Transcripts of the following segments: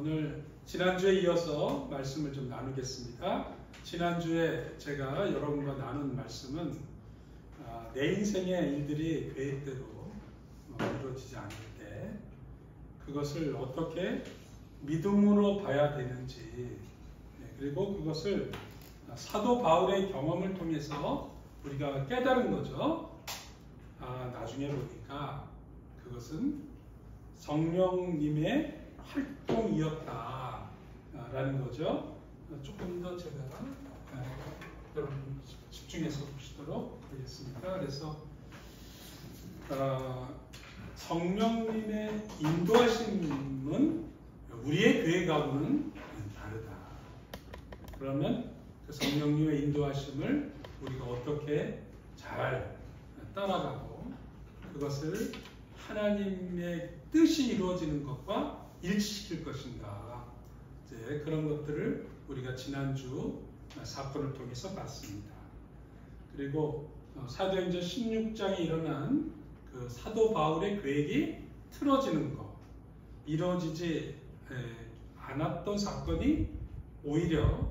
오늘 지난주에 이어서 말씀을 좀 나누겠습니다. 지난주에 제가 여러분과 나눈 말씀은 내 인생의 일들이 계획대로 이루어지지 않을 때 그것을 어떻게 믿음으로 봐야 되는지, 그리고 그것을 사도 바울의 경험을 통해서 우리가 깨달은 거죠. 나중에 보니까 그것은 성령님의 활동이었다라는 거죠. 조금 더 제가 여러분 집중해서 보시도록 하겠습니다. 그래서 성령님의 인도하심은 우리의 계획하고는 다르다. 그러면 그 성령님의 인도하심을 우리가 어떻게 잘 따라가고 그것을 하나님의 뜻이 이루어지는 것과 일치시킬 것인가, 이제 그런 것들을 우리가 지난주 사건을 통해서 봤습니다. 그리고 사도행전 16장에 일어난 그 사도 바울의 계획이 틀어지는 것, 이루어지지 않았던 사건이 오히려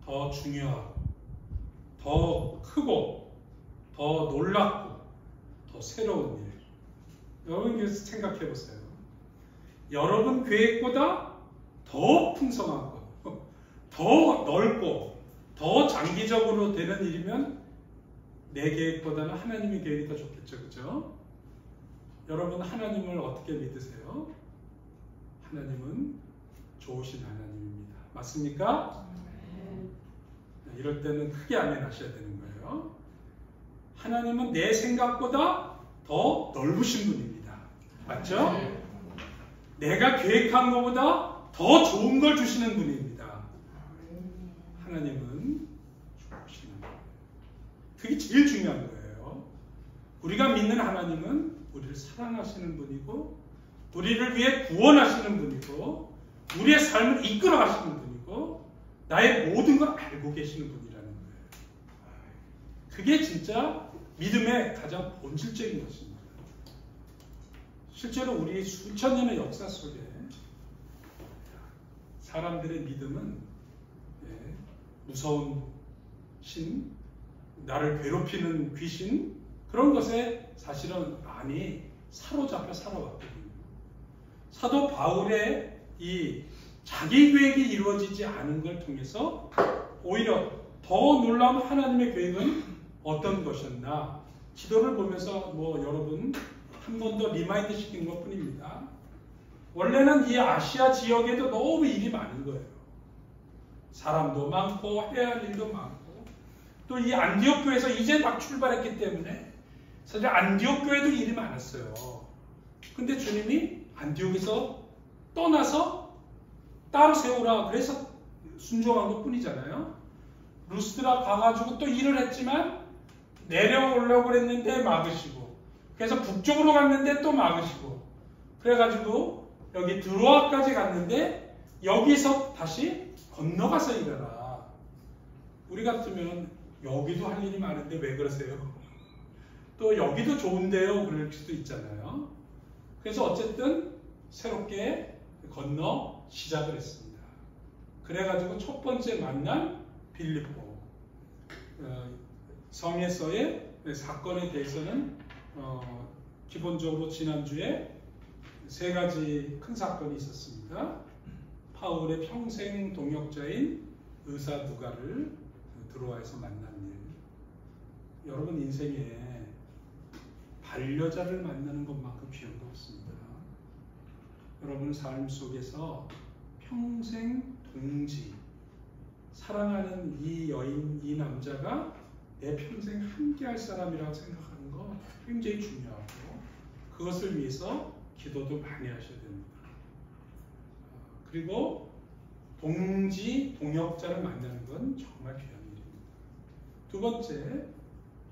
더 중요하고 더 크고 더 놀랍고 더 새로운 일. 여러분 생각해 보세요. 여러분 계획보다 더 풍성하고 더 넓고 더 장기적으로 되는 일이면 내 계획보다는 하나님의 계획이 더 좋겠죠, 그죠? 여러분 하나님을 어떻게 믿으세요? 하나님은 좋으신 하나님입니다. 맞습니까? 이럴 때는 크게 아멘 하셔야 되는 거예요. 하나님은 내 생각보다 더 넓으신 분입니다. 맞죠? 내가 계획한 것보다 더 좋은 걸 주시는 분입니다. 하나님은 좋으시는 거예요. 그게 제일 중요한 거예요. 우리가 믿는 하나님은 우리를 사랑하시는 분이고, 우리를 위해 구원하시는 분이고, 우리의 삶을 이끌어 가시는 분이고, 나의 모든 걸 알고 계시는 분이라는 거예요. 그게 진짜 믿음의 가장 본질적인 것입니다. 실제로 우리 수천 년의 역사 속에 사람들의 믿음은 무서운 신, 나를 괴롭히는 귀신, 그런 것에 사실은 많이 사로잡혀 살아왔거든요. 사도 바울의 이 자기 계획이 이루어지지 않은 걸 통해서 오히려 더 놀라운 하나님의 계획은 어떤 것이었나, 기도를 보면서 여러분 한 번 더 리마인드 시킨 것 뿐입니다. 원래는 이 아시아 지역에도 너무 일이 많은 거예요. 사람도 많고 해야 할 일도 많고, 또 이 안디옥 교회에서 이제 막 출발했기 때문에 사실 안디옥 교회도 일이 많았어요. 근데 주님이 안디옥에서 떠나서 따로 세우라 그래서 순종한 것 뿐이잖아요. 루스드라 가가지고 또 일을 했지만 내려오려고 그랬는데 막으시고, 그래서 북쪽으로 갔는데 또 막으시고, 그래가지고 여기 드로아까지 갔는데 여기서 다시 건너가서 일하라. 우리 같으면 여기도 할 일이 많은데 왜 그러세요? 또 여기도 좋은데요, 그럴 수도 있잖아요. 그래서 어쨌든 새롭게 건너 시작을 했습니다. 그래가지고 첫 번째 만난 빌립보 성에서의 사건에 대해서는 기본적으로 지난주에 세 가지 큰 사건이 있었습니다. 바울의 평생 동역자인 의사 누가를 드로아에서 만난 일. 여러분 인생에 반려자를 만나는 것만큼 귀한 거 없습니다. 여러분 삶 속에서 평생 동지, 사랑하는 이 여인, 이 남자가 내 평생 함께할 사람이라고 생각하는 거 굉장히 중요하고, 그것을 위해서 기도도 많이 하셔야 됩니다. 그리고 동지, 동역자를 만나는 건 정말 귀한 일입니다. 두 번째,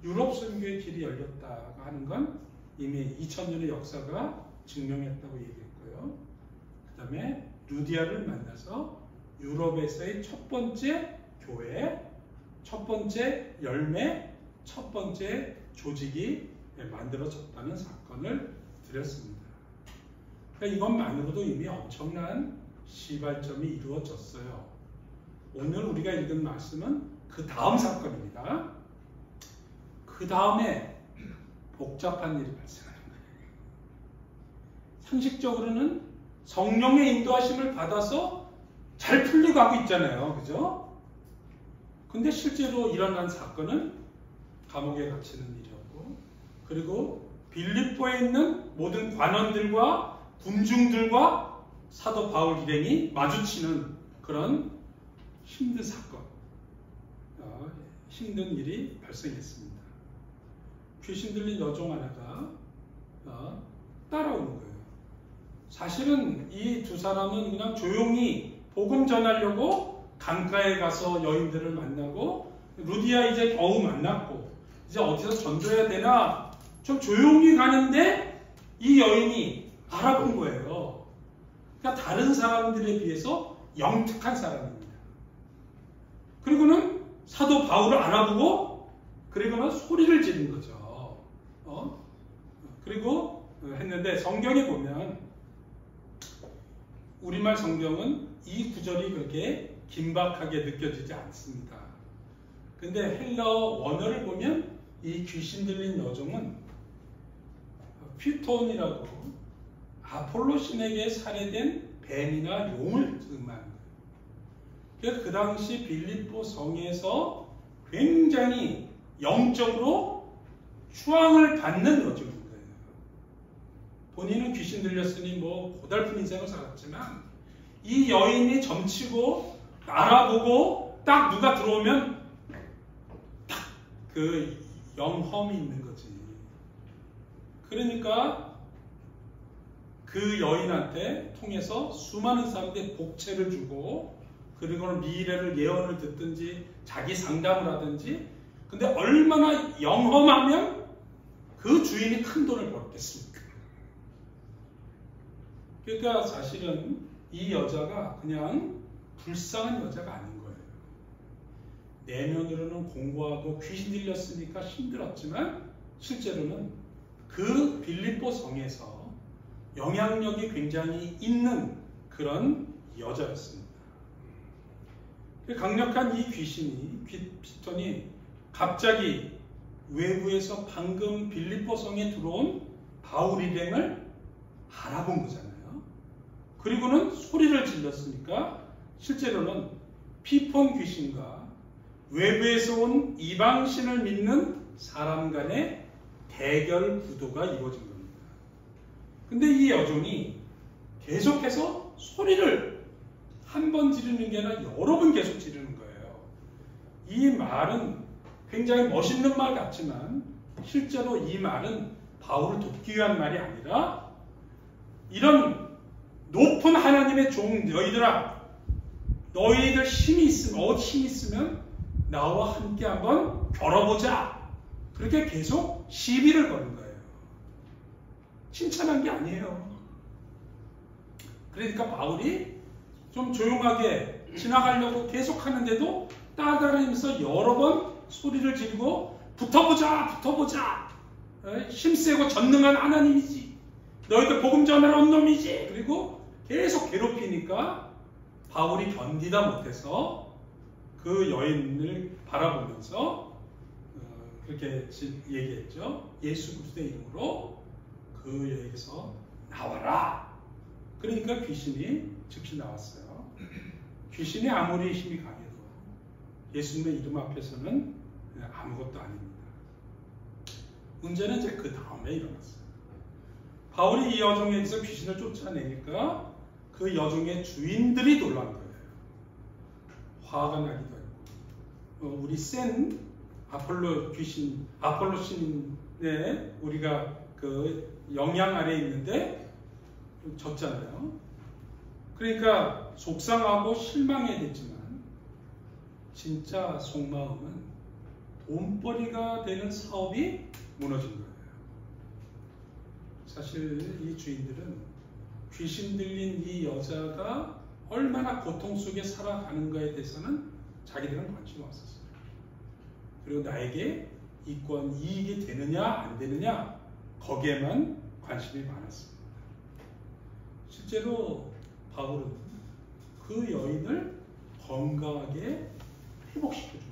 유럽 선교의 길이 열렸다고 하는 건 이미 2000년의 역사가 증명했다고 얘기했고요. 그 다음에 루디아를 만나서 유럽에서의 첫 번째 교회, 첫 번째 열매, 첫 번째 조직이 만들어졌다는 사건을 드렸습니다. 그러니까 이것만으로도 이미 엄청난 시발점이 이루어졌어요. 오늘 우리가 읽은 말씀은 그 다음 사건입니다. 그 다음에 복잡한 일이 발생하는 거예요. 상식적으로는 성령의 인도하심을 받아서 잘 풀리고 하고 있잖아요. 그죠? 근데 실제로 일어난 사건은 감옥에 갇히는 일이었고, 그리고 빌립보에 있는 모든 관원들과 군중들과 사도 바울 일행이 마주치는 그런 힘든 사건, 힘든 일이 발생했습니다. 귀신 들린 여종 하나가 따라오는 거예요. 사실은 이 두 사람은 그냥 조용히 복음 전하려고 강가에 가서 여인들을 만나고, 루디아 이제 겨우 만났고, 이제 어디서 전도해야 되나 좀 조용히 가는데 이 여인이 알아본 거예요. 그러니까 다른 사람들에 비해서 영특한 사람입니다. 그리고는 사도 바울을 알아보고, 그리고는 소리를 지른 거죠. 그리고 했는데, 성경에 보면 우리말 성경은 이 구절이 그렇게 긴박하게 느껴지지 않습니다. 근데 헬라어 원어를 보면 이 귀신 들린 여종은 퓨톤이라고 아폴로 신에게 살해된 뱀이나 용을 의미하는 거예요. 그래서 그 당시 빌립보 성에서 굉장히 영적으로 추앙을 받는 여종인 거예요. 본인은 귀신 들렸으니 뭐 고달픈 인생을 살았지만, 이 여인이 점치고 알아보고 딱 누가 들어오면 딱 그 영험이 있는 거지. 그러니까 그 여인한테 통해서 수많은 사람들이 복채를 주고, 그리고 미래를 예언을 듣든지 자기 상담을 하든지. 근데 얼마나 영험하면 그 주인이 큰 돈을 벌었겠습니까? 그러니까 사실은 이 여자가 그냥 불쌍한 여자가 아닌 거예요. 내면으로는 공부하고 귀신 들렸으니까 힘들었지만, 실제로는 그 빌립보 성에서 영향력이 굉장히 있는 그런 여자였습니다. 강력한 이 귀신이, 피톤이 갑자기 외부에서 방금 빌립보 성에 들어온 바울 일행을 알아본 거잖아요. 그리고는 소리를 질렀으니까, 실제로는 피폰 귀신과 외부에서 온 이방신을 믿는 사람 간의 대결 구도가 이루어진 겁니다. 근데 이 여종이 계속해서 소리를 한 번 지르는 게 아니라 여러 번 계속 지르는 거예요. 이 말은 굉장히 멋있는 말 같지만, 실제로 이 말은 바울을 돕기 위한 말이 아니라, 이런 높은 하나님의 종 너희들아, 너희들 힘이 있으면 나와 함께 한번 겨뤄보자. 그렇게 계속 시비를 거는 거예요. 칭찬한 게 아니에요. 그러니까 바울이 좀 조용하게 지나가려고 계속 하는데도 따라다니면서 여러 번 소리를 지르고, 붙어보자. 힘세고 전능한 하나님이지. 너희들 복음 전하러 온 놈이지. 그리고 계속 괴롭히니까 바울이 견디다 못해서 그 여인을 바라보면서 그렇게 얘기했죠. 예수 그리스도의 이름으로 그 여인에서 나와라. 그러니까 귀신이 즉시 나왔어요. 귀신이 아무리 힘이 강해도 예수님의 이름 앞에서는 아무것도 아닙니다. 문제는 이제 그 다음에 일어났어요. 바울이 이 여종에게서 귀신을 쫓아내니까 그 여종의 주인들이 놀란 거예요. 화가 나기도 했고, 우리 센 아폴로 신에 우리가 그 영향 아래에 있는데 졌잖아요. 그러니까 속상하고 실망해야 됐지만, 진짜 속마음은 돈벌이가 되는 사업이 무너진 거예요. 사실 이 주인들은 귀신 들린 이 여자가 얼마나 고통 속에 살아가는가에 대해서는 자기들은 관심이 없었어요. 그리고 나에게 이익이 되느냐 안 되느냐, 거기에만 관심이 많았습니다. 실제로 바울은 그 여인을 건강하게 회복시켜주는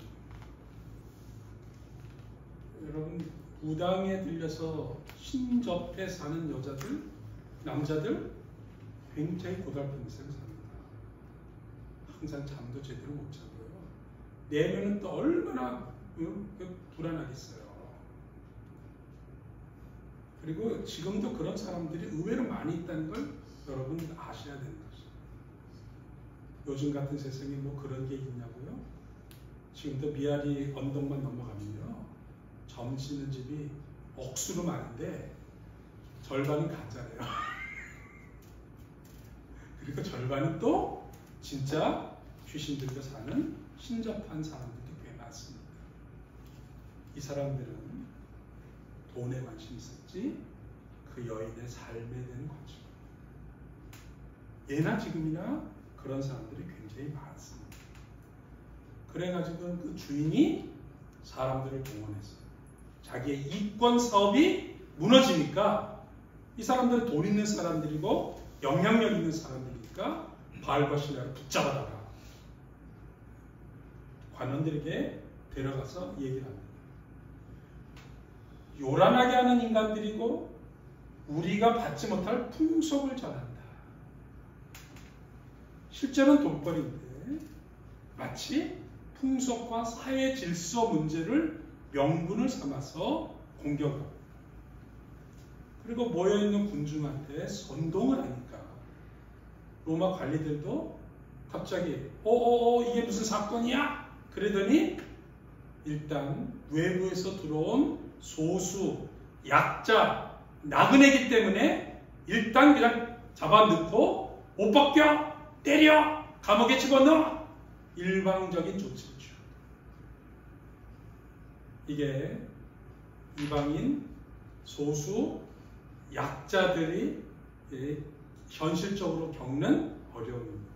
거예요. 여러분, 무당에 들려서 신접해 사는 여자들, 남자들 굉장히 고달픈 인생을 삽니다. 항상 잠도 제대로 못 자고요. 내면은 또 얼마나 불안하겠어요. 그리고 지금도 그런 사람들이 의외로 많이 있다는 걸 여러분 아셔야 되는 거죠. 요즘 같은 세상에 뭐 그런 게 있냐고요? 지금도 미아리 언덕만 넘어가면요, 점 짓는 집이 억수로 많은데 절반은 가짜래요. 그리고 절반은 또 진짜 귀신들과 사는 신접한 사람들이 꽤 많습니다. 이 사람들은 돈에 관심이 있었지 그 여인의 삶에 대한 관심, 예나 지금이나 그런 사람들이 굉장히 많습니다. 그래가지고 그 주인이 사람들을 동원해서 자기의 이권 사업이 무너지니까, 이 사람들은 돈 있는 사람들이고 영향력 있는 사람들이니까 바알과 신라를 붙잡아다가 관원들에게 데려가서 얘기를 합니다. 요란하게 하는 인간들이고 우리가 받지 못할 풍속을 전한다. 실제로는 돈벌이인데 마치 풍속과 사회 질서 문제를 명분을 삼아서 공격하고, 그리고 모여있는 군중한테 선동을 하니까 로마 관리들도 갑자기 이게 무슨 사건이야? 그러더니 일단 외부에서 들어온 소수 약자 나그네이기 때문에 일단 그냥 잡아넣고 못 벗겨, 때려, 감옥에 집어넣어. 일방적인 조치를 취합니다. 이게 이방인 소수 약자들이 현실적으로 겪는 어려움입니다.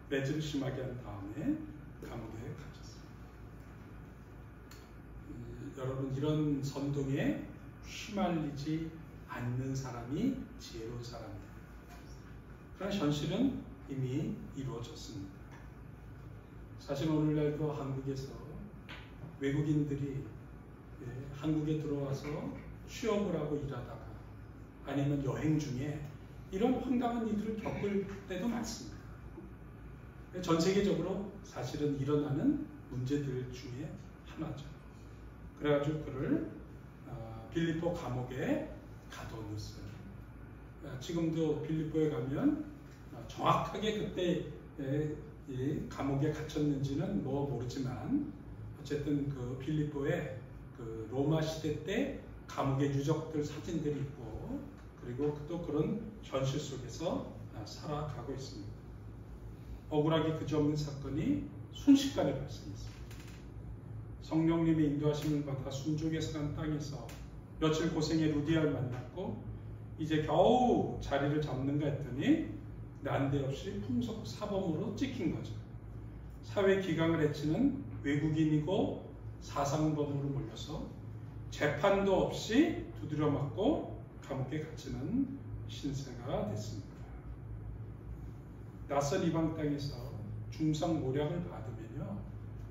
매질을 심하게 한 다음에 감옥에 갇혔습니다. 여러분, 이런 선동에 휘말리지 않는 사람이 지혜로운 사람입니다. 그런 현실은 이미 이루어졌습니다. 사실 오늘날도 한국에서 외국인들이 한국에 들어와서 취업을 하고 일하다가 아니면 여행 중에 이런 황당한 일들을 겪을 때도 많습니다. 전 세계적으로 사실은 일어나는 문제들 중에 하나죠. 그래가지고 그를 빌립보 감옥에 가둬놓았어요. 지금도 빌립보에 가면 정확하게 그때 감옥에 gat혔는지는 모르지만 어쨌든 그 빌립보에 그 로마 시대 때 감옥의 유적들 사진들이 있고, 그리고 또 그런 현실 속에서 살아가고 있습니다. 억울하게 그지없는 사건이 순식간에 발생했습니다. 성령님의 인도하심을 받아 순종에 산 땅에서 며칠 고생의 루디아를 만났고 이제 겨우 자리를 잡는가 했더니 난데없이 풍속 사범으로 찍힌 거죠. 사회 기강을 해치는 외국인이고 사상범으로 몰려서 재판도 없이 두드려 맞고 감옥에 갇히는 신세가 됐습니다. 낯선 이방 땅에서 중상모략을 받으면요,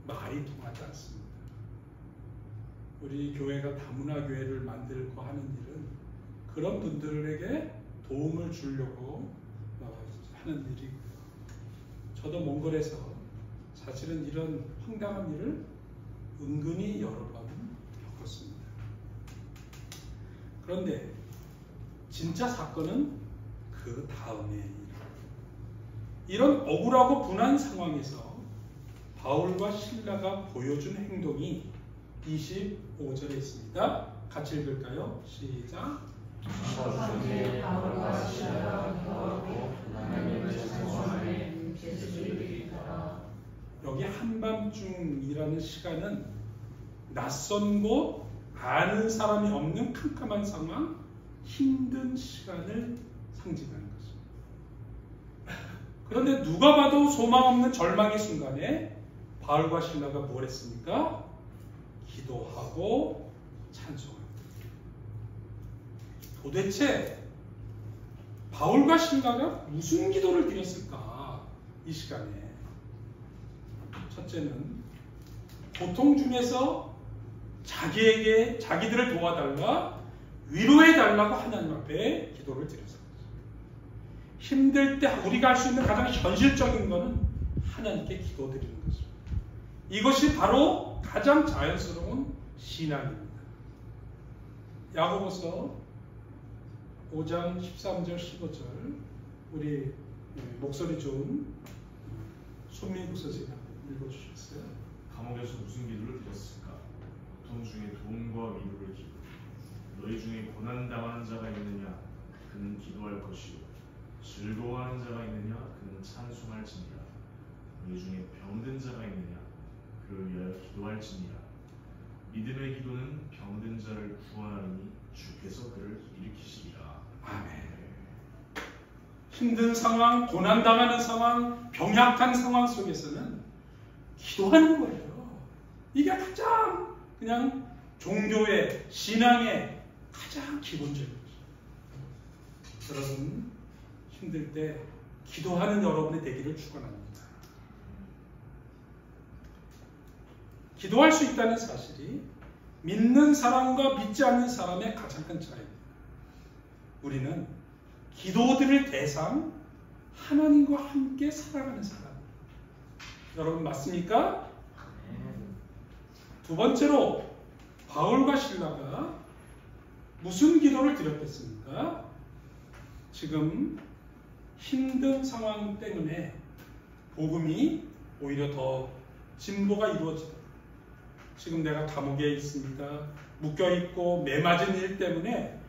말이 통하지 않습니다. 우리 교회가 다문화 교회를 만들고 하는 일은 그런 분들에게 도움을 주려고 하는 일이고요. 저도 몽골에서 사실은 이런 황당한 일을 은근히 여러 번 겪었습니다. 그런데 진짜 사건은 그 다음에 이런 억울하고 분한 상황에서 바울과 실라가 보여준 행동이 25절에 있습니다. 같이 읽을까요? 시작. 여기 한밤중이라는 시간은 낯선 곳, 아는 사람이 없는 캄캄한 상황, 힘든 시간을 상징하는 것입니다. 그런데 누가 봐도 소망 없는 절망의 순간에 바울과 실라가 뭘 했습니까? 기도하고 찬송합니다. 도대체 바울과 실라가 무슨 기도를 드렸을까? 이 시간에 첫째는 고통 중에서 자기들을 도와달라, 위로해달라고 하나님 앞에 기도를 드렸습니다. 힘들 때 우리가 할 수 있는 가장 현실적인 것은 하나님께 기도드리는 것입니다. 이것이 바로 가장 자연스러운 신앙입니다. 야고보서 5장 13절 15절 우리 목소리 좋은 손민국 선생님 읽어주시겠어요? 감옥에서 무슨 기도를 드렸을까? 고통 중에 도움과 위로를 기도. 너희 중에 고난당하는 자가 있느냐? 그는 기도할 것이요. 즐거워하는 자가 있느냐? 그는 찬송할지니라. 너희 중에 병든 자가 있느냐? 그를 위하여 기도할지니라. 믿음의 기도는 병든 자를 구원하니 주께서 그를 일으키시리라. 아멘. 힘든 상황, 고난당하는 상황, 병약한 상황 속에서는 기도하는 거예요. 이게 가장 그냥 종교의, 신앙의 가장 기본적인 거죠. 여러분, 힘들 때 기도하는 여러분이 되기를 축원합니다. 기도할 수 있다는 사실이 믿는 사람과 믿지 않는 사람의 가장 큰 차이입니다. 우리는 기도드릴 대상 하나님과 함께 살아가는 사람. 여러분 맞습니까? 두 번째로 바울과 실라가 무슨 기도를 드렸겠습니까? 지금 힘든 상황 때문에 복음이 오히려 더 진보가 이루어지다. 지금 내가 감옥에 있습니다. 묶여있고 매맞은 일 때문에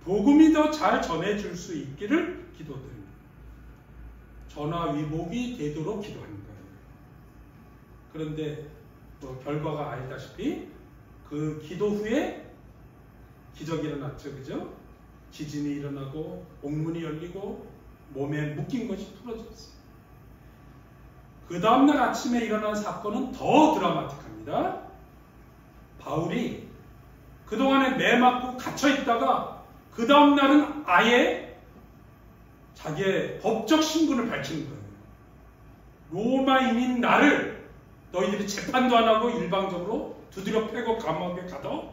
복음이 더 잘 전해줄 수 있기를 기도드립니다. 전화위복이 되도록 기도하는 거예요. 그런데 결과가 알다시피 그 기도 후에 기적이 일어났죠. 그죠? 지진이 일어나고 옥문이 열리고 몸에 묶인 것이 풀어졌어요. 그 다음날 아침에 일어난 사건은 더 드라마틱합니다. 바울이 그동안에 매맞고 갇혀있다가 그 다음날은 아예 자기의 법적 신분을 밝히는 거예요. 로마인인 나를 너희들이 재판도 안 하고 일방적으로 두드려 패고 감옥에 가둬?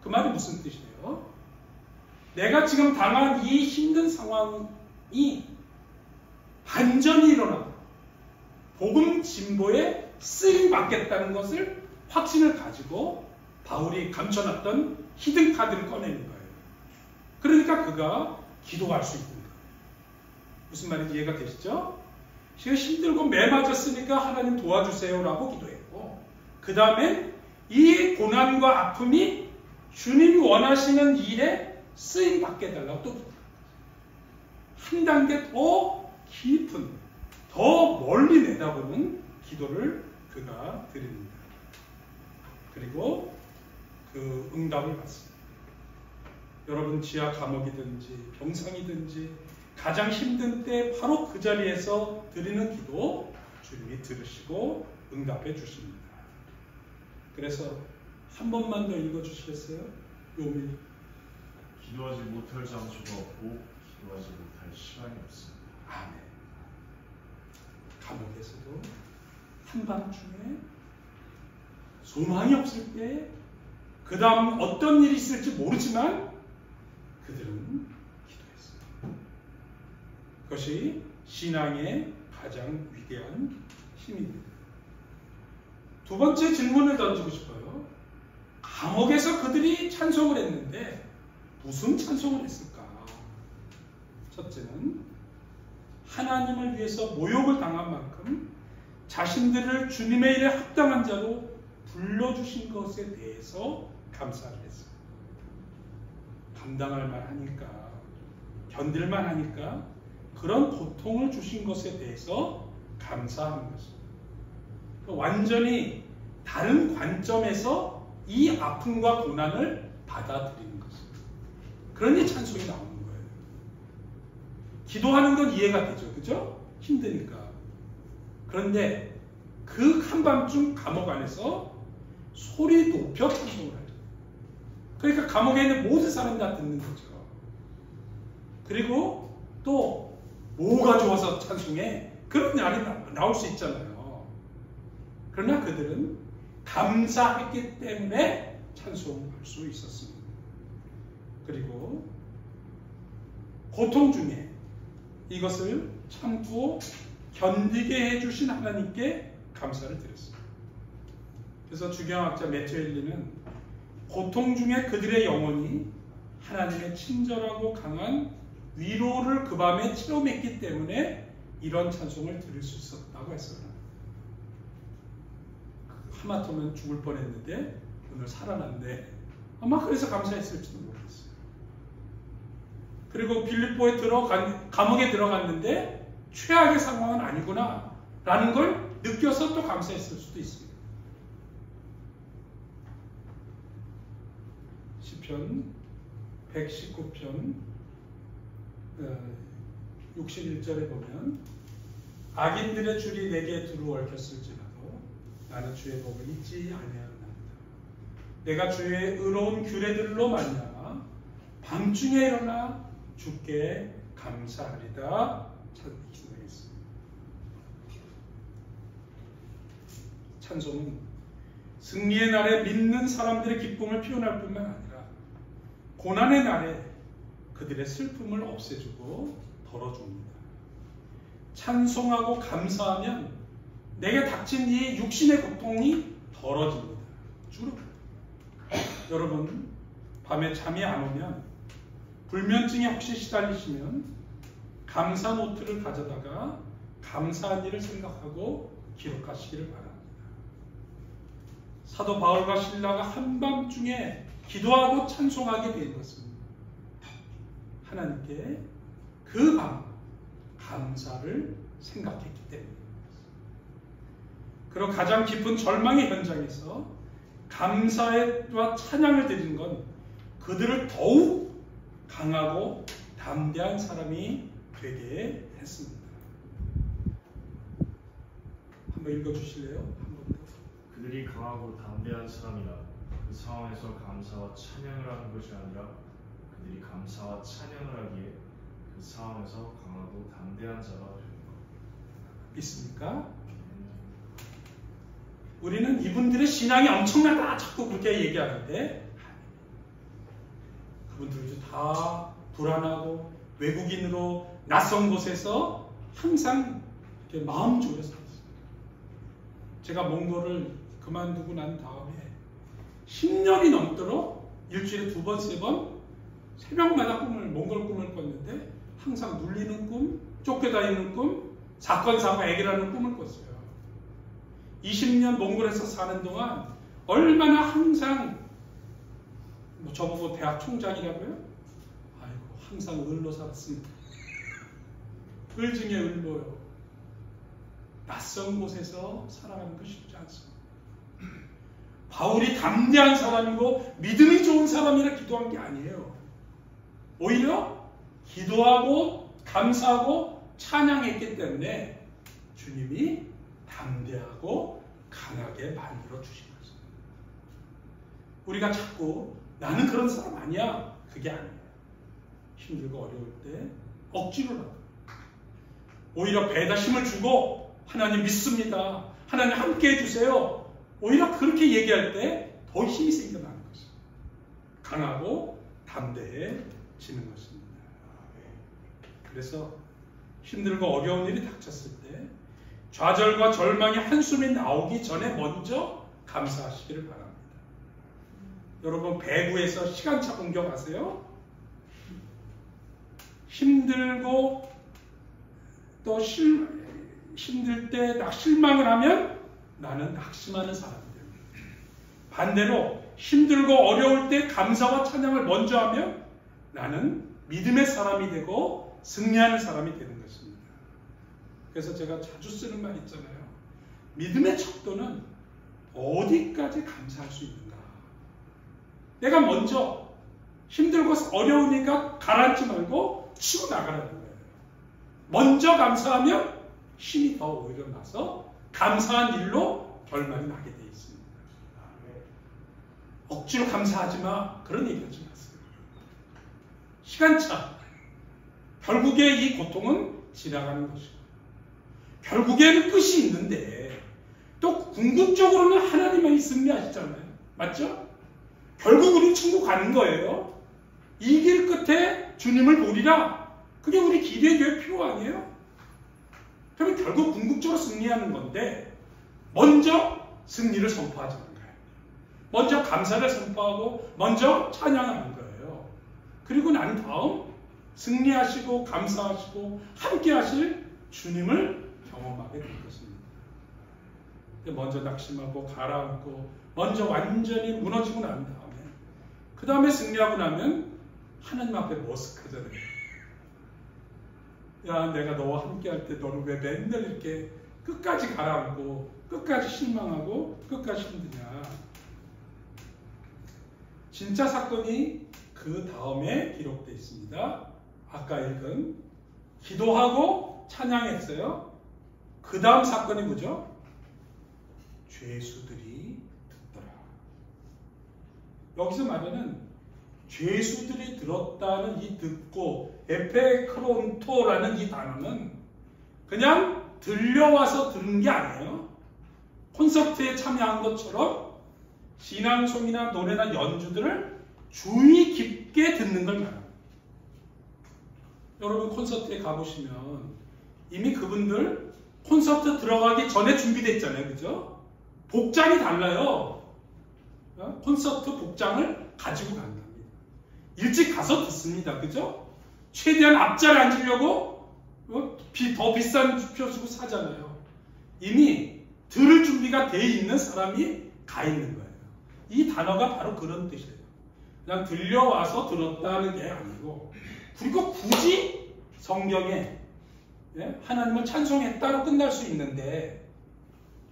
그 말이 무슨 뜻이에요? 내가 지금 당한 이 힘든 상황이 반전이 일어나 복음 진보에 쓰임 받겠다는 것을 확신을 가지고 바울이 감춰놨던 히든 카드를 꺼내는 거예요. 그러니까 그가 기도할 수 있는 거예요. 무슨 말인지 이해가 되시죠? 제가 힘들고 매맞았으니까 하나님 도와주세요라고 기도했고 그 다음에 이 고난과 아픔이 주님이 원하시는 일에 쓰임 받게 해달라고 또 한 단계 더 깊은 더 멀리 내다보는 기도를 그가 드립니다. 그리고 그 응답을 받습니다. 여러분 지하 감옥이든지 병상이든지 가장 힘든 때 바로 그 자리에서 드리는 기도 주님이 들으시고 응답해 주십니다. 그래서 한 번만 더 읽어주시겠어요? 요미. 기도하지 못할 장소가 없고 기도하지 못할 시간이 없습니다. 아멘. 감옥에서도 한밤중에 소망이 없을 때 그 다음 어떤 일이 있을지 모르지만 그들은 기도했어요. 그것이 신앙의 가장 위대한 힘입니다. 두 번째 질문을 던지고 싶어요. 감옥에서 그들이 찬송을 했는데 무슨 찬송을 했을까? 첫째는 하나님을 위해서 모욕을 당한 만큼 자신들을 주님의 일에 합당한 자로 불러주신 것에 대해서 감사를 했어요. 감당할 만하니까, 견딜만 하니까 그런 고통을 주신 것에 대해서 감사하는 것입니다. 완전히 다른 관점에서 이 아픔과 고난을 받아들이는 것입니다. 그러니 찬송이 나오는 거예요. 기도하는 건 이해가 되죠. 그죠? 힘드니까. 그런데 그 한밤중 감옥 안에서 소리 높여 찬송을 하죠. 그러니까 감옥에 있는 모든 사람이 다 듣는 거죠. 그리고 또 뭐가 좋아서 찬송해? 그런 날이 나올 수 있잖아요. 그러나 그들은 감사했기 때문에 찬송할 수 있었습니다. 그리고 고통 중에 이것을 참고 견디게 해주신 하나님께 감사를 드렸습니다. 그래서 주경학자 매튜 헨리는 고통 중에 그들의 영혼이 하나님의 친절하고 강한 위로를 그 밤에 체험했기 때문에 이런 찬송을 들을 수 있었다고 했어요. 하마터면 죽을 뻔했는데 오늘 살아났네. 아마 그래서 감사했을지도 모르겠어요. 그리고 빌립보에 감옥에 들어갔는데 최악의 상황은 아니구나 라는 걸 느껴서 또 감사했을 수도 있습니다. 시편 119편 61절에 보면 악인들의 줄이 내게 두루 얽혔을지라도 나는 주의 법을 잊지 아니하였나이다. 내가 주의 의로운 규례들로 말미암아 밤중에 일어나 주께 감사하리다. 찬송은 승리의 날에 믿는 사람들의 기쁨을 표현할 뿐만 아니라 고난의 날에 그들의 슬픔을 없애주고 덜어줍니다. 찬송하고 감사하면 내게 닥친 이 육신의 고통이 덜어집니다. 주로 여러분 밤에 잠이 안 오면 불면증에 혹시 시달리시면 감사 노트를 가져다가 감사한 일을 생각하고 기록하시기를 바랍니다. 사도 바울과 실라가 한밤중에 기도하고 찬송하게 된 것은 하나님께 그 밤 감사를 생각했기 때문입니다. 그리고 가장 깊은 절망의 현장에서 감사와 찬양을 드리는 건 그들을 더욱 강하고 담대한 사람이 되게 했습니다. 한번 읽어주실래요? 한번 더. 그들이 강하고 담대한 사람이라 그 상황에서 감사와 찬양을 하는 것이 아니라 그들이 감사와 찬양을 하기에 그 상황에서 강하고 담대한 자가 되는 것. 믿습니까? 우리는 이분들의 신앙이 엄청나다 자꾸 그렇게 얘기하는데 그분들도 다 불안하고 외국인으로 낯선 곳에서 항상 이렇게 마음 졸여 살았어요. 제가 몽골을 그만두고 난 다음에 10년이 넘도록 일주일에 2번, 3번 새벽마다 몽골 꿈을 꿨는데 항상 눌리는 꿈, 쫓겨다니는 꿈, 사건, 사고, 애기라는 꿈을 꿨어요. 20년 몽골에서 사는 동안 얼마나 항상 저보고 대학 총장이라고요? 아이고 항상 을로 살았습니다. 을 중에 을로요. 낯선 곳에서 살아가는 거 쉽지 않습니다. 바울이 담대한 사람이고 믿음이 좋은 사람이라 기도한 게 아니에요. 오히려 기도하고 감사하고 찬양했기 때문에 주님이 담대하고 강하게 만들어 주신 거죠. 우리가 자꾸 나는 그런 사람 아니야. 그게 아니에요. 힘들고 어려울 때 억지로라도 오히려 배에다 힘을 주고 하나님 믿습니다. 하나님 함께 해주세요. 오히려 그렇게 얘기할 때 더 힘이 생겨나는 거죠. 강하고 담대해지는 것입니다. 그래서 힘들고 어려운 일이 닥쳤을 때 좌절과 절망의 한숨이 나오기 전에 먼저 감사하시기를 바랍니다. 여러분 배구에서 시간차 공격 아세요? 힘들고 또 힘들 때 실망을 하면 나는 낙심하는 사람이 됩니다. 반대로 힘들고 어려울 때 감사와 찬양을 먼저 하면 나는 믿음의 사람이 되고 승리하는 사람이 되는 것입니다. 그래서 제가 자주 쓰는 말 있잖아요. 믿음의 척도는 어디까지 감사할 수 있는가. 내가 먼저 힘들고 어려우니까 가라앉지 말고 치고 나가라는 거예요. 먼저 감사하면 힘이 더 오히려 나서 감사한 일로 결말이 나게 돼 있습니다. 억지로 감사하지 마. 그런 얘기 하지 마세요. 시간차. 결국에 이 고통은 지나가는 것이고, 결국에는 끝이 있는데 또 궁극적으로는 하나님만이 승리하시잖아요. 맞죠? 결국 우리 천국 가는 거예요. 이 길 끝에 주님을 보리라. 그게 우리 기대의 교회 필요 아니에요? 그러면 결국 궁극적으로 승리하는 건데 먼저 승리를 선포하자는 거예요. 먼저 감사를 선포하고 먼저 찬양하는 거예요. 그리고 난 다음 승리하시고 감사하시고 함께 하실 주님을 경험하게 될 것입니다. 먼저 낙심하고 가라앉고 먼저 완전히 무너지고 난 다음에 그 다음에 승리하고 나면 하나님 앞에 머쓱하잖아요. 야, 내가 너와 함께 할 때 너는 왜 맨날 이렇게 끝까지 가라앉고 끝까지 실망하고 끝까지 힘드냐. 진짜 사건이 그 다음에 기록되어 있습니다. 아까 읽은 기도하고 찬양했어요. 그 다음 사건이 뭐죠? 죄수들이 듣더라. 여기서 말하는 죄수들이 들었다는 이 듣고 에페크론토라는 이 단어는 그냥 들려와서 들은 게 아니에요. 콘서트에 참여한 것처럼 신앙송이나 노래나 연주들을 주의 깊게 듣는 걸 말합니다. 여러분 콘서트에 가보시면 이미 그분들 콘서트 들어가기 전에 준비되어 있잖아요. 그죠? 복장이 달라요. 콘서트 복장을 가지고 간답니다. 일찍 가서 듣습니다. 그죠? 최대한 앞자리에 앉으려고 더 비싼 표 주고 사잖아요. 이미 들을 준비가 돼 있는 사람이 가 있는 거예요. 이 단어가 바로 그런 뜻이에요. 그냥 들려와서 들었다는 게 아니고, 그리고 굳이 성경에 하나님을 찬송했다로 끝날 수 있는데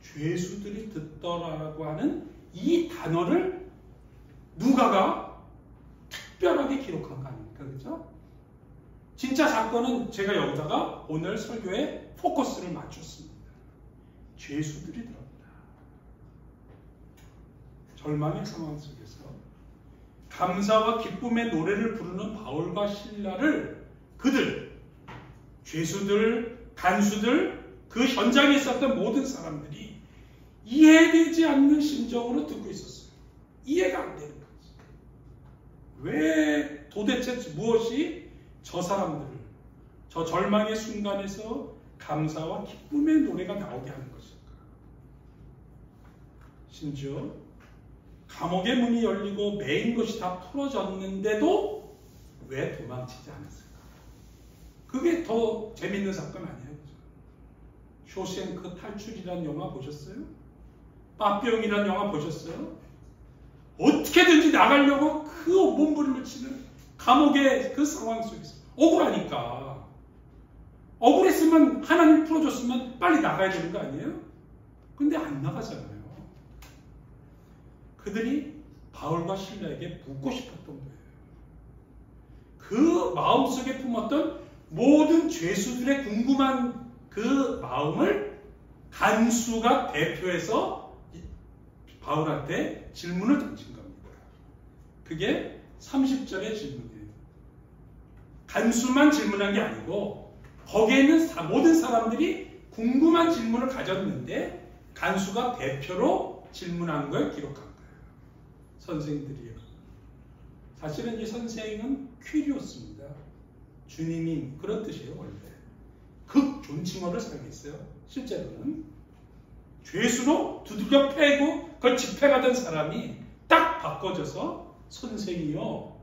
죄수들이 듣더라라고 하는 이 단어를 누가가 특별하게 기록한 거 아닙니까? 그죠? 진짜 사건은 제가 여기다가 오늘 설교에 포커스를 맞췄습니다. 죄수들이 들었다. 절망의 상황 속에서 감사와 기쁨의 노래를 부르는 바울과 실라를 그들, 죄수들, 간수들, 그 현장에 있었던 모든 사람들이 이해되지 않는 심정으로 듣고 있었어요. 이해가 안 되는 거지. 왜 도대체 무엇이 저 사람들을 저 절망의 순간에서 감사와 기쁨의 노래가 나오게 하는 것일까? 심지어 감옥의 문이 열리고 매인 것이 다 풀어졌는데도 왜 도망치지 않았을까? 그게 더 재밌는 사건 아니에요? 쇼생크 탈출이라는 영화 보셨어요? 빠삐용이라는 영화 보셨어요? 어떻게든지 나가려고 그 몸부림을 치는 감옥의 그 상황 속에서 억울하니까, 억울했으면 하나님 풀어줬으면 빨리 나가야 되는 거 아니에요? 근데 안 나가잖아요. 그들이 바울과 실라에게 묻고 싶었던 거예요. 그 마음속에 품었던 모든 죄수들의 궁금한 그 마음을 간수가 대표해서 바울한테 질문을 던진 겁니다. 그게 30절의 질문이에요. 간수만 질문한 게 아니고 거기에 있는 모든 사람들이 궁금한 질문을 가졌는데 간수가 대표로 질문한 걸 기록한 거예요. 선생들이요. 사실은 이 선생은 퀴리오스입니다. 주님인 그런 뜻이에요. 원래 극존칭어를 사용했어요. 실제로는 죄수로 두들겨 패고 그걸 집행하던 사람이 딱 바꿔져서 선생이요,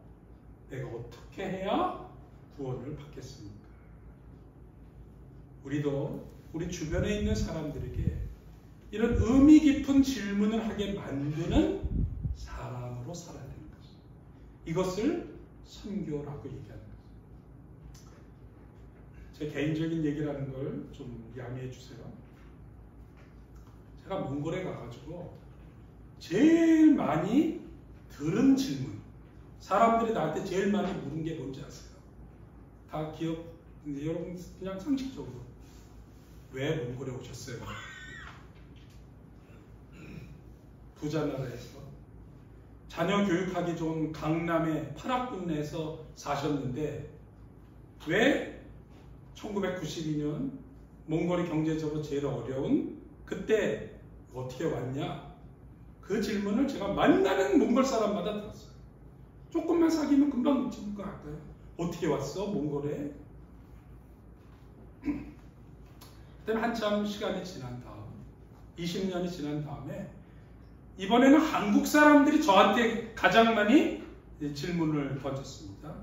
내가 어떻게 해야 구원을 받겠습니까? 우리도 우리 주변에 있는 사람들에게 이런 의미 깊은 질문을 하게 만드는 사람으로 살아야 되는 것입니다. 이것을 선교라고 얘기하는 거죠. 제 개인적인 얘기라는 걸 좀 양해해 주세요. 제가 몽골에 가가지고 제일 많이 들은 질문, 사람들이 나한테 제일 많이 물은 게 뭔지 아세요? 다 여러분 그냥 상식적으로 왜 몽골에 오셨어요? 부자 나라에서 자녀 교육하기 좋은 강남의 파락군에서 사셨는데 왜 1992년 몽골이 경제적으로 제일 어려운 그때 어떻게 왔냐? 그 질문을 제가 만나는 몽골 사람마다 들었어요. 조금만 사귀면 금방 묻히는 것 같아요. 어떻게 왔어? 몽골에? 그때는 한참 시간이 지난 다음 20년이 지난 다음에 이번에는 한국 사람들이 저한테 가장 많이 질문을 던졌습니다.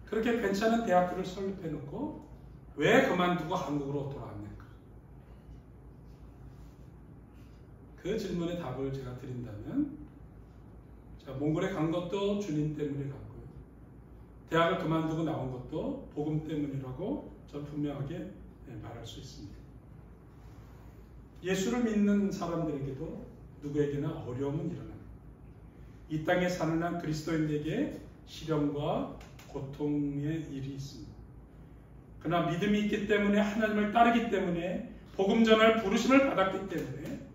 그렇게 괜찮은 대학교를 설립해놓고 왜 그만두고 한국으로 돌아왔는가? 그 질문에 답을 제가 드린다면, 자, 몽골에 간 것도 주님 때문에 갔고요. 대학을 그만두고 나온 것도 복음 때문이라고 저는 분명하게 말할 수 있습니다. 예수를 믿는 사람들에게도 누구에게나 어려움은 일어납니다. 이 땅에 사는 한 그리스도인에게 시련과 고통의 일이 있습니다. 그러나 믿음이 있기 때문에, 하나님을 따르기 때문에, 복음 전할 부르심을 받았기 때문에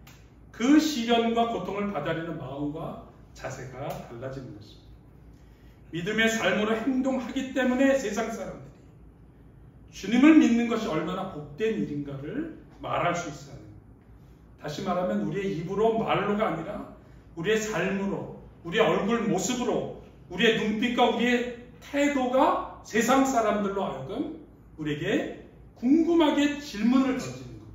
그 시련과 고통을 받아들이는 마음과 자세가 달라지는 것입니다. 믿음의 삶으로 행동하기 때문에 세상 사람들이 주님을 믿는 것이 얼마나 복된 일인가를 말할 수 있어요. 다시 말하면 우리의 입으로 말로가 아니라 우리의 삶으로, 우리의 얼굴 모습으로, 우리의 눈빛과 우리의 태도가 세상 사람들로 하여금 우리에게 궁금하게 질문을 던지는 것.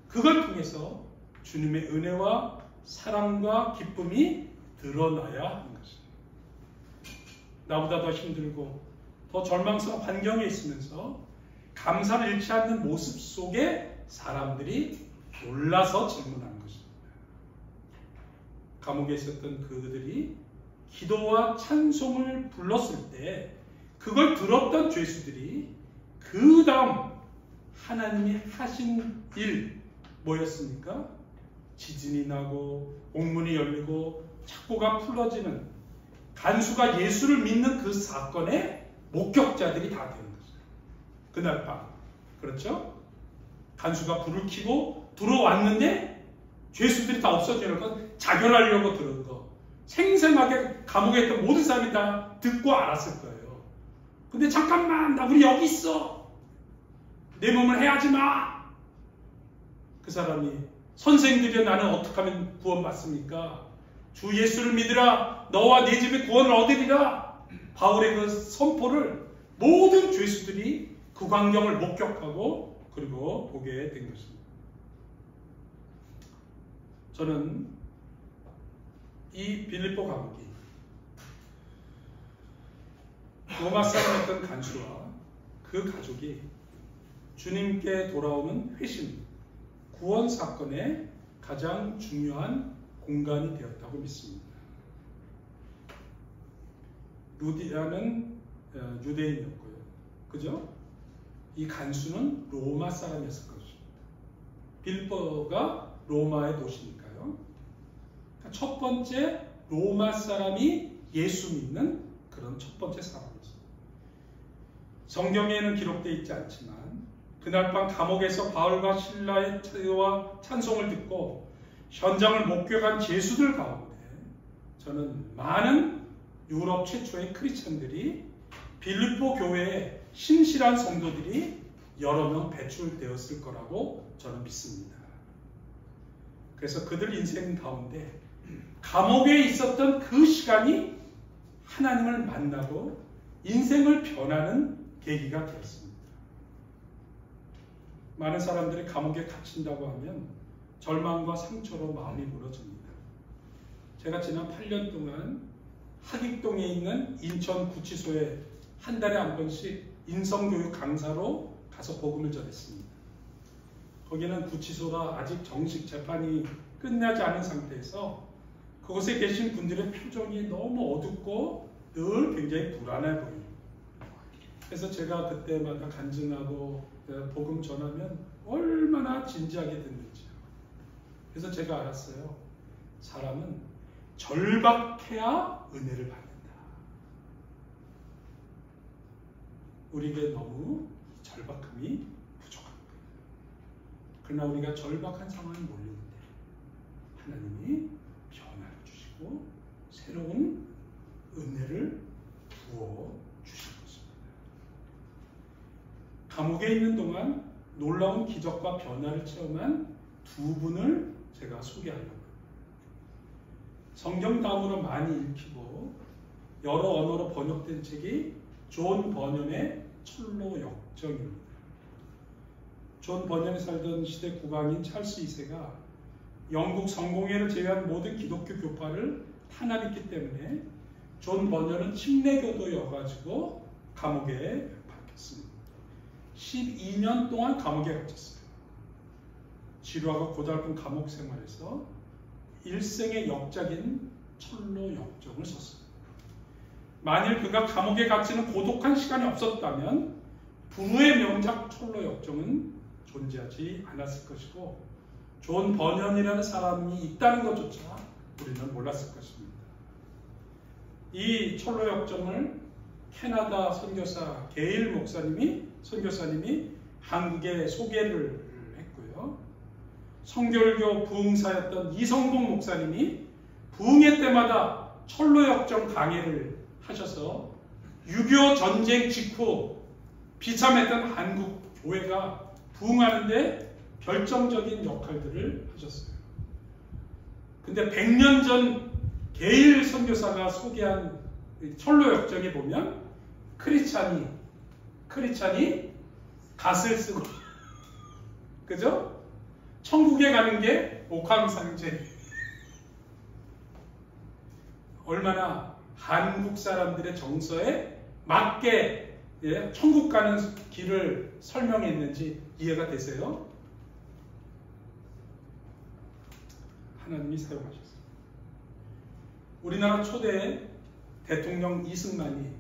그걸 통해서 주님의 은혜와 사랑과 기쁨이 드러나야 하는 것입니다. 나보다 더 힘들고 더 절망스러운 환경에 있으면서 감사를 잃지 않는 모습 속에 사람들이 놀라서 질문하는 것입니다. 감옥에 있었던 그들이 기도와 찬송을 불렀을 때 그걸 들었던 죄수들이 그 다음 하나님이 하신 일 뭐였습니까? 지진이 나고 옥문이 열리고 착고가 풀어지는, 간수가 예수를 믿는 그 사건의 목격자들이 다 되는 것이죠. 그날 밤. 그렇죠? 간수가 불을 켜고 들어왔는데 죄수들이 다 없어지는 건 자결하려고 들은 거. 생생하게 감옥에 있던 모든 사람이 다 듣고 알았을 거예요. 근데 잠깐만, 나 우리 여기 있어. 내 몸을 해하지 마. 그 사람이, 선생들이여 나는 어떻게 하면 구원받습니까? 주 예수를 믿으라. 너와 네 집에 구원을 얻으리라. 바울의 그 선포를 모든 죄수들이 그 광경을 목격하고 그리고 보게 된 것입니다. 저는 이 빌립보 감옥이 로마 사람이었던 간수와 그 가족이 주님께 돌아오는 회심, 구원 사건의 가장 중요한 공간이 되었다고 믿습니다. 루디아는 유대인이었고요. 그죠? 이 간수는 로마 사람이었을 것입니다. 빌립보가 로마의 도시니까요. 그러니까 첫 번째 로마 사람이 예수 믿는 그런 첫 번째 사람이었습니다. 성경에는 기록되어 있지 않지만 그날 밤 감옥에서 바울과 실라의 태도와 찬송을 듣고 현장을 목격한 죄수들 가운데 저는 많은 유럽 최초의 크리스천들이 빌립보 교회에 신실한 성도들이 여러 명 배출되었을 거라고 저는 믿습니다. 그래서 그들 인생 가운데 감옥에 있었던 그 시간이 하나님을 만나고 인생을 변하는 계기가 되었습니다. 많은 사람들이 감옥에 갇힌다고 하면 절망과 상처로 마음이 무너집니다. 제가 지난 8년 동안 하객동에 있는 인천 구치소에 한 달에 한 번씩 인성교육 강사로 가서 복음을 전했습니다. 거기는 구치소라 아직 정식 재판이 끝나지 않은 상태에서 그곳에 계신 분들의 표정이 너무 어둡고 늘 굉장히 불안해 보여요. 그래서 제가 그때마다 간증하고 복음 전하면 얼마나 진지하게 듣는지요. 그래서 제가 알았어요. 사람은 절박해야 은혜를 받는다. 우리에게 너무 절박함이 부족합니다. 그러나 우리가 절박한 상황에 몰리는데 하나님이 변화를 주시고 새로운 은혜를 부어 주신 것입니다. 감옥에 감옥에 있는 동안 놀라운 기적과 변화를 체험한 두 분을 제가 소개하려고 합니다. 성경 다음으로 많이 읽히고 여러 언어로 번역된 책이 존 버년의 철로 역정입니다. 존 버년이 살던 시대 국왕인 찰스 2세가 영국 성공회를 제외한 모든 기독교 교파를 탄압했기 때문에 존 버년은 침례교도여가지고 감옥에 박혔습니다. 12년 동안 감옥에 갇혔어요. 지루하고 고달픈 감옥 생활에서 일생의 역작인 철로 역정을 썼습니다. 만일 그가 감옥에 갇히는 고독한 시간이 없었다면 불후의 명작 철로 역정은 존재하지 않았을 것이고 존 버년이라는 사람이 있다는 것조차 우리는 몰랐을 것입니다. 이 철로 역정을 캐나다 선교사 게일 선교사님이 한국에 소개를 했고요. 성결교 부흥사였던 이성봉 목사님이 부흥회 때마다 철로 역정 강해를 하셔서 6.25 전쟁 직후 비참했던 한국 교회가 부흥하는데 결정적인 역할들을 하셨어요. 근데 100년 전 게일 선교사가 소개한 철로 역정에 보면 크리스찬이 갓을 쓰고 그죠? 천국에 가는 게 옥황상제. 얼마나 한국 사람들의 정서에 맞게 천국 가는 길을 설명했는지 이해가 되세요? 하나님이 사용하셨어요. 우리나라 초대 대통령 이승만이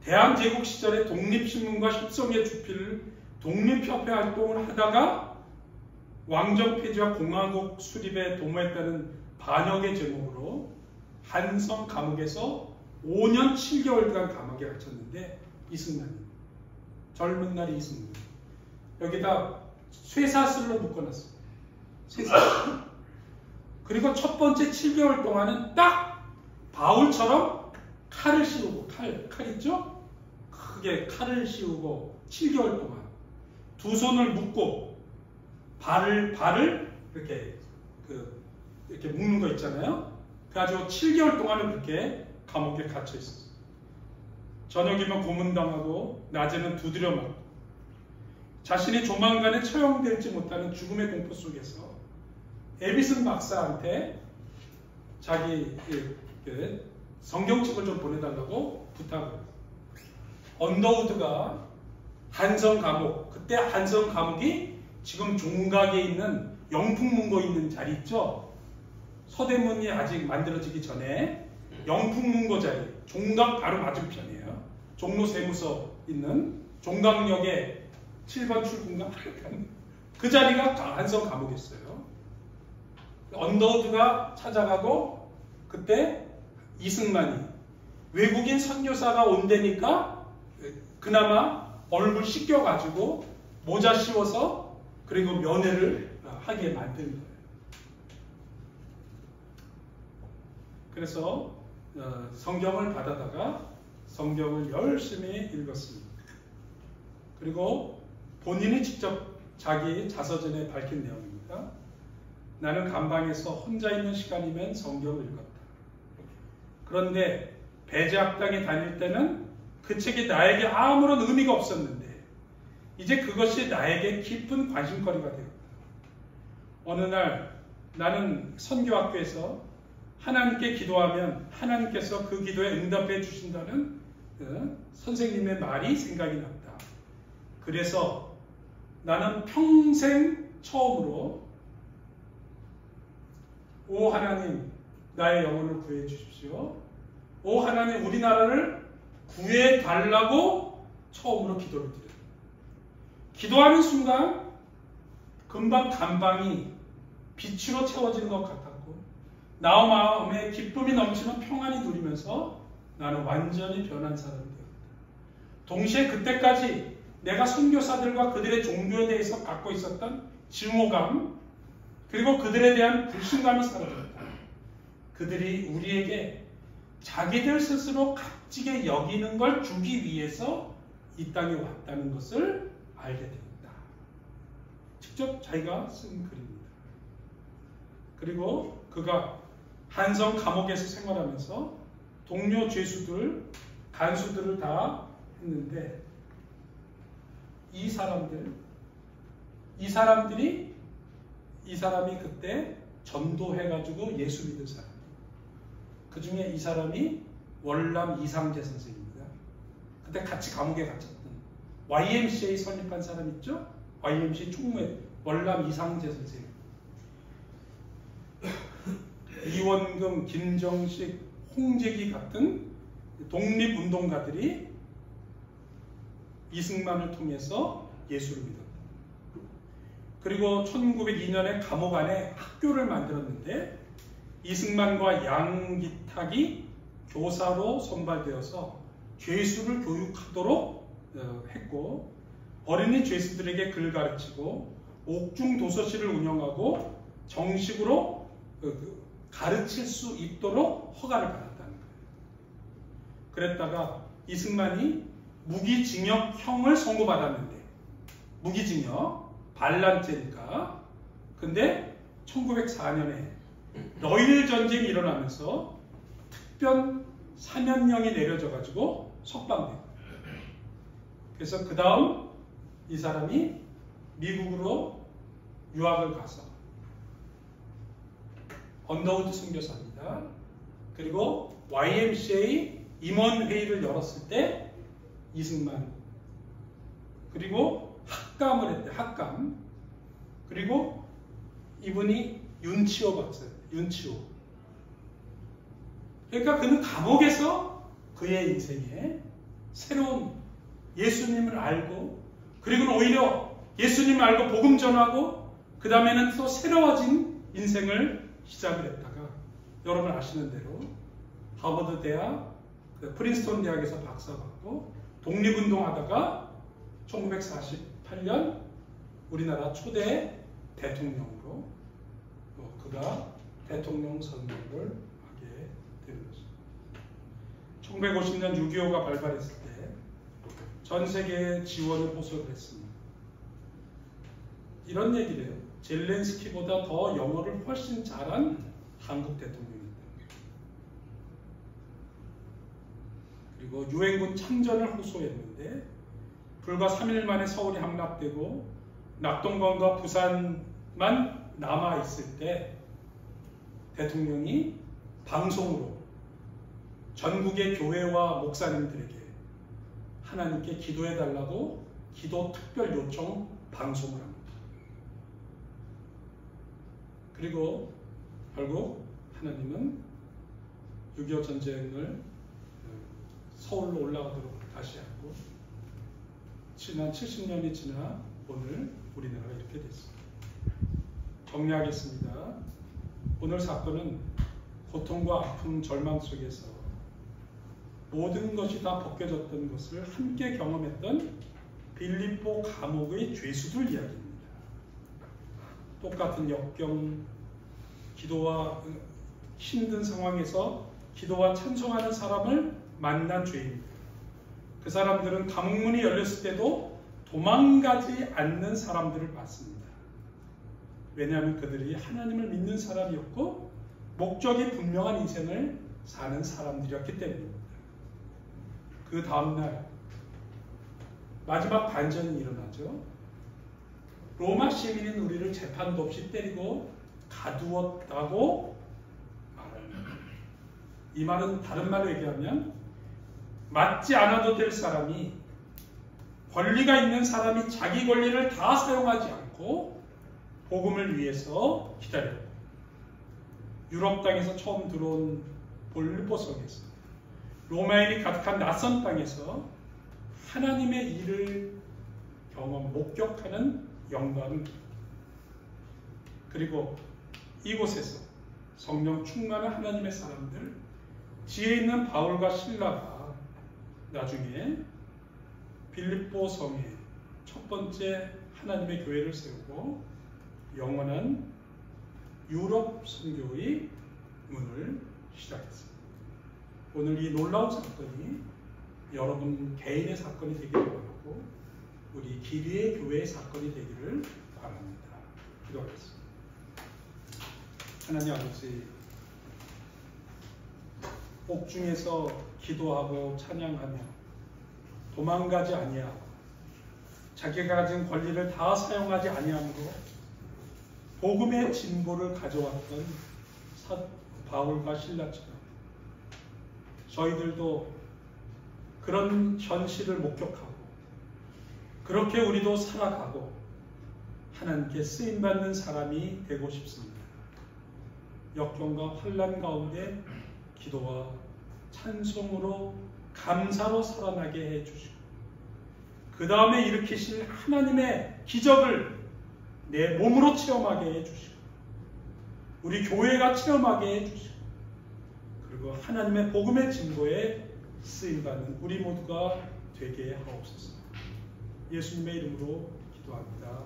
대한제국 시절에 독립신문과 협성의 주필 독립협회 활동을 하다가 왕정 폐지와 공화국 수립에 도모했다는 반역의 제목으로 한성 감옥에서 5년 7개월간 감옥에 갇혔는데 이승만이 젊은 날이 이승만 여기다 쇠사슬로 묶어놨어요. 쇠사슬. 그리고 첫 번째 7개월 동안은 딱 바울처럼 칼을 씌우고 칼 있죠? 크게 칼을 씌우고 7개월 동안 두 손을 묶고 발을 이렇게 묶는 거 있잖아요. 그래가지고 7개월 동안은 그렇게 감옥에 갇혀 있었어요. 저녁이면 고문당하고 낮에는 두드려 맞고 자신이 조만간에 처형될지 못하는 죽음의 공포 속에서 에비슨 박사한테 자기 성경책을 좀 보내달라고 부탁을 해요. 언더우드가 한성 감옥, 그때 한성 감옥이 지금 종각에 있는 영풍문고에 있는 자리 있죠? 서대문이 아직 만들어지기 전에 영풍문고 자리, 종각 바로 맞은편이에요. 종로 세무서 있는 종각역에 7번 출구인가? 그 자리가 한성 감옥이었어요. 언더우드가 찾아가고 그때 이승만이 외국인 선교사가 온다니까 그나마 얼굴 씻겨가지고 모자 씌워서 그리고 면회를 하게 만든 거예요. 그래서 성경을 받아다가 성경을 열심히 읽었습니다. 그리고 본인이 직접 자기 자서전에 밝힌 내용입니다. 나는 감방에서 혼자 있는 시간이면 성경을 읽었다. 그런데 배제학당에 다닐 때는 그 책이 나에게 아무런 의미가 없었는데 이제 그것이 나에게 깊은 관심거리가 되었다. 어느 날 나는 선교학교에서 하나님께 기도하면 하나님께서 그 기도에 응답해 주신다는 선생님의 말이 생각이 났다. 그래서 나는 평생 처음으로 오 하나님 나의 영혼을 구해 주십시오. 오 하나님 우리나라를 구해 달라고 처음으로 기도를 드렸다. 기도하는 순간 금방 감방이 빛으로 채워지는 것 같았고 나 마음에 기쁨이 넘치는 평안이 누리면서 나는 완전히 변한 사람이 되었다. 동시에 그때까지 내가 선교사들과 그들의 종교에 대해서 갖고 있었던 증오감 그리고 그들에 대한 불신감이 사라졌다. 그들이 우리에게 자기들 스스로 값지게 여기는 걸 주기 위해서 이 땅에 왔다는 것을 알게 되었다. 직접 자기가 쓴 글입니다. 그리고 그가 한성 감옥에서 생활하면서 동료 죄수들, 간수들을 다 했는데 이 사람이 그때 전도해가지고 예수 믿은 사람. 그 중에 이 사람이 월남 이상재 선생입니다. 그때 같이 감옥에 갇혔던 YMCA 설립한 사람 있죠? YMCA 총무회 월남 이상재 선생님. 이원금, 김정식, 홍재기 같은 독립운동가들이 이승만을 통해서 예수를 믿었다. 그리고 1902년에 감옥 안에 학교를 만들었는데 이승만과 양기탁이 교사로 선발되어서 죄수를 교육하도록 했고 어린이 죄수들에게 글 가르치고 옥중 도서실을 운영하고 정식으로 가르칠 수 있도록 허가를 받았다는 거예요. 그랬다가 이승만이 무기징역형을 선고받았는데 무기징역, 반란죄니까. 근데 1904년에 러일 전쟁이 일어나면서 특별 사면령이 내려져가지고 석방돼요. 그래서 그 다음 이 사람이 미국으로 유학을 가서 언더우드 선교사입니다. 그리고 YMCA 임원회의를 열었을 때 이승만, 그리고 학감을 했대. 학감. 그리고 이분이 윤치호 박사예요. 윤치호. 그러니까 그는 감옥에서 그의 인생에 새로운 예수님을 알고, 그리고는 오히려 예수님을 알고 복음 전하고, 그 다음에는 또 새로워진 인생을 시작을 했다가, 여러분 아시는 대로 하버드 대학, 프린스턴 대학에서 박사 받고 독립운동하다가 1948년 우리나라 초대 대통령으로 그가 대통령 선거를 하게 되는 것입니다. 1950년 6.25가 발발했을 때 전 세계에 지원을 호소를 했습니다. 이런 얘기를 해요. 젤렌스키보다 더 영어를 훨씬 잘한 한국 대통령입니다. 그리고 유엔군 참전을 호소했는데 불과 3일 만에 서울이 함락되고 낙동강과 부산만 남아있을 때 대통령이 방송으로 전국의 교회와 목사님들에게 하나님께 기도해달라고 기도 특별 요청 방송을 합니다. 그리고 결국 하나님은 6.25 전쟁을 서울로 올라가도록 다시 하고 지난 70년이 지나 오늘 우리나라가 이렇게 됐습니다. 정리하겠습니다. 오늘 사건은 고통과 아픔, 절망 속에서 모든 것이 다 벗겨졌던 것을 함께 경험했던 빌립보 감옥의 죄수들 이야기입니다. 똑같은 역경, 기도와 힘든 상황에서 기도와 찬송하는 사람을 만난 죄인입니다. 그 사람들은 감옥문이 열렸을 때도 도망가지 않는 사람들을 봤습니다. 왜냐하면 그들이 하나님을 믿는 사람이었고 목적이 분명한 인생을 사는 사람들이었기 때문입니다. 그 다음날 마지막 반전이 일어나죠. 로마 시민인 우리를 재판도 없이 때리고 가두었다고 말합니다. 이 말은 다른 말로 얘기하면 맞지 않아도 될 사람이, 권리가 있는 사람이 자기 권리를 다 사용하지 않고 복음을 위해서 기다려요. 유럽 땅에서 처음 들어온 빌립보 성에서, 로마인이 가득한 낯선 땅에서 하나님의 일을 목격하는 영광, 그리고 이곳에서 성령 충만한 하나님의 사람들, 지혜 있는 바울과 실라가 나중에 빌립보 성에 첫 번째 하나님의 교회를 세우고 영원한 유럽 선교의 문을 시작했습니다. 오늘 이 놀라운 사건이 여러분 개인의 사건이 되기를 바라고 우리 기리의 교회의 사건이 되기를 바랍니다. 기도하겠습니다. 하나님 아버지, 옥중에서 기도하고 찬양하며 도망가지 아니하고 자기가 가진 권리를 다 사용하지 아니함으로 복음의 진보를 가져왔던 바울과 실라처럼 저희들도 그런 현실을 목격하고 그렇게 우리도 살아가고 하나님께 쓰임받는 사람이 되고 싶습니다. 역경과 환난 가운데 기도와 찬송으로 감사로 살아나게 해주시고 그 다음에 일으키실 하나님의 기적을 내 몸으로 체험하게 해주시고 우리 교회가 체험하게 해주시고 그리고 하나님의 복음의 진보에 쓰임받는 우리 모두가 되게 하옵소서. 예수님의 이름으로 기도합니다.